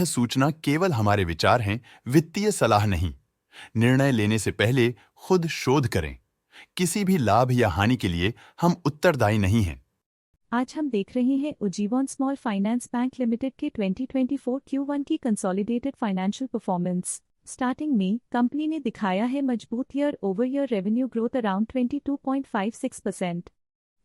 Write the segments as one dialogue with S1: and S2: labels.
S1: सूचना केवल हमारे विचार हैं, वित्तीय सलाह नहीं। निर्णय लेने से पहले खुद शोध करें। किसी भी लाभ या हानि के लिए हम उत्तरदायी नहीं हैं।
S2: आज हम देख रहे हैं Ujjivan small finance bank limited के 2024 Q1 की कंसोलिडेटेड फाइनेंशियल परफॉर्मेंस। स्टार्टिंग में कंपनी ने दिखाया है मजबूत year over year revenue growth around 22.56%,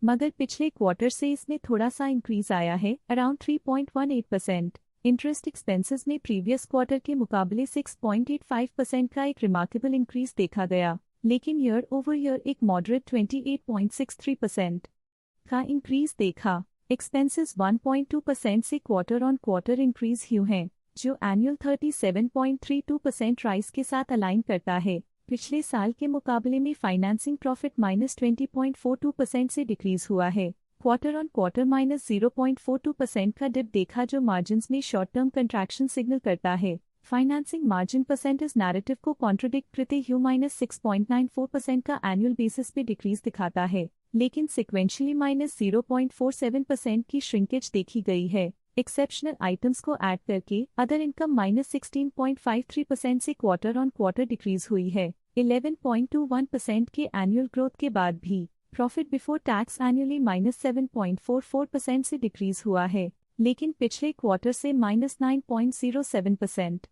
S2: मगर पिछले क्वार्टर से इसमें थोड़ा सा इंक्रीज आया है अराउंड 3.18%। इंटरेस्ट एक्सपेंसेस में प्रीवियस क्वार्टर के मुकाबले 6.85% का एक रिमार्केबल इंक्रीज देखा गया, लेकिन ईयर ओवर ईयर एक मॉडरेट 28.63% का इंक्रीज देखा। एक्सपेंसेस 1.2% से क्वार्टर ऑन क्वार्टर इंक्रीज हुए हैं, जो एनुअल 37.32% राइज के साथ अलाइन करता है। पिछले साल के मुकाबले में फाइनेंसिंग प्रॉफिट -20.42% से डिक्रीज हुआ है। क्वार्टर ऑन क्वार्टर -0.42% का डिप देखा, जो मार्जिन्स में शॉर्ट टर्म कंट्रैक्शन सिग्नल करता है। फाइनेंसिंग मार्जिन परसेंटेज नैरेटिव को कॉन्ट्रडिक्ट करते हुए -6.94% का एनुअल बेसिस पे डिक्रीज दिखाता है, लेकिन सिक्वेंशली -0.47% की श्रिंकेज देखी गई है। एक्सेप्शनल आइटम्स को ऐड करके अदर इनकम -16.53% से क्वार्टर ऑन क्वार्टर डिक्रीज हुई है। 11.21% के एनुअल ग्रोथ के बाद भी प्रॉफिट बिफोर टैक्स एनुअली -7.44% से डिक्रीज हुआ है, लेकिन पिछले क्वार्टर से -9.07%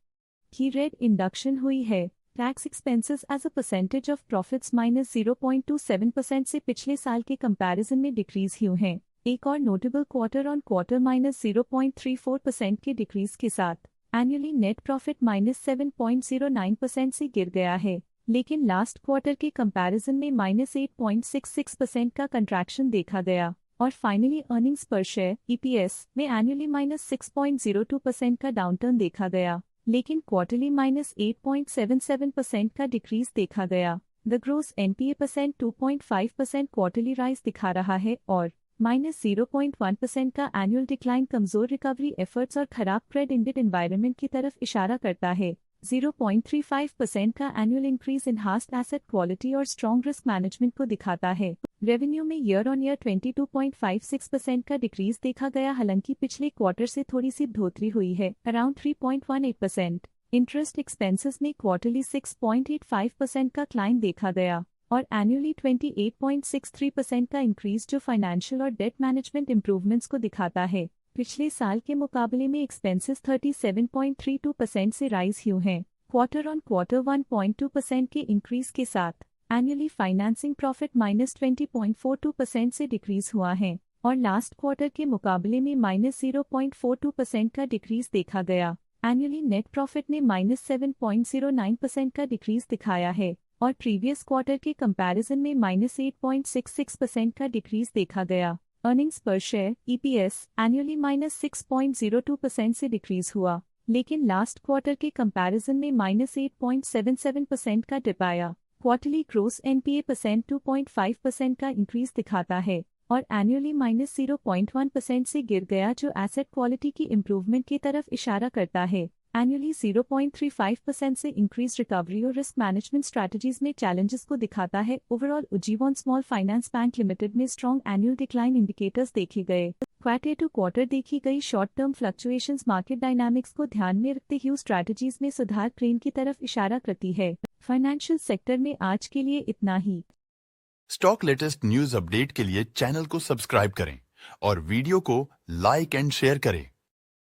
S2: की रेट इंडक्शन हुई है। Tax expenses as a percentage of profits -0.27% से पिछले साल के कंपैरिजन में डिक्रीज हुए हैं। एक और नोटेबल क्वार्टर ऑन क्वार्टर -0.34% के डिक्रीज के साथ एनुअली नेट प्रॉफिट -7.09% से गिर गया है, लेकिन लास्ट क्वार्टर के कंपैरिजन में -8.66% का कंट्रैक्शन देखा गया। और फाइनली अर्निंग्स पर शेयर EPS में एनुअली -6.02% का डाउनटर्न देखा गया, लेकिन क्वार्टरली -8.77% का डिक्रीज देखा गया। The gross NPA percent 2.5% quarterly rise दिखा रहा है और -0.1% का एनुअल डिक्लाइन कमजोर रिकवरी एफर्ट्स और खराब क्रेडिट एनवायरनमेंट की तरफ इशारा करता है। 0.35% का annual increase enhanced asset quality और स्ट्रॉन्ग रिस्क मैनेजमेंट को दिखाता है। रेवेन्यू में ईयर ऑन ईयर 22.56% का डिक्रीज देखा गया, हालांकि पिछले क्वार्टर से थोड़ी सी बढ़ोतरी हुई है अराउंड 3.18%। इंटरेस्ट एक्सपेंसेस में क्वार्टरली 6.85% का क्लाइन देखा गया और एनुअली 28.63% का इंक्रीज, जो फाइनेंशियल और डेट मैनेजमेंट इंप्रूवमेंट्स को दिखाता है। पिछले साल के मुकाबले में एक्सपेंसेस 37.32% से राइज हुए हैं। क्वार्टर ऑन क्वार्टर 1.2% के इंक्रीज के साथ एनुअली फाइनेंसिंग प्रॉफिट -20.42% से डिक्रीज हुआ है और लास्ट क्वार्टर के मुकाबले में -0.42% का डिक्रीज देखा गया। एनुअली नेट प्रॉफिट ने -7.09% का डिक्रीज दिखाया है और प्रीवियस क्वार्टर के कंपैरिजन में -8.66% का डिक्रीज देखा गया। अर्निंग्स पर शेयर EPS एनुअली -6.02% से डिक्रीज हुआ, लेकिन लास्ट क्वार्टर के कंपैरिजन में -8.77% का डिप आया। क्वार्टरली ग्रोस NPA परसेंट 2.5% का इंक्रीज दिखाता है और एनुअली -0.1% से गिर गया, जो एसेट क्वालिटी की इंप्रूवमेंट की तरफ इशारा करता है। एनुअली 0.35% से इंक्रीज रिकवरी और रिस्क मैनेजमेंट स्ट्रैटेजीज में चैलेंजेस को दिखाता है। Overall Ujjivan small finance bank limited में स्ट्रॉन्ग एनुअल डिक्लाइन इंडिकेटर्स देखे गए। क्वार्टर टू क्वार्टर देखी गई short term fluctuations market dynamics को ध्यान में रखते हुए स्ट्रैटेजीज में सुधार ट्रेंड की तरफ इशारा करती है। फाइनेंशियल सेक्टर में आज के लिए इतना ही।
S1: स्टॉक लेटेस्ट न्यूज अपडेट के लिए चैनल को सब्सक्राइब करें और वीडियो को लाइक एंड शेयर करें।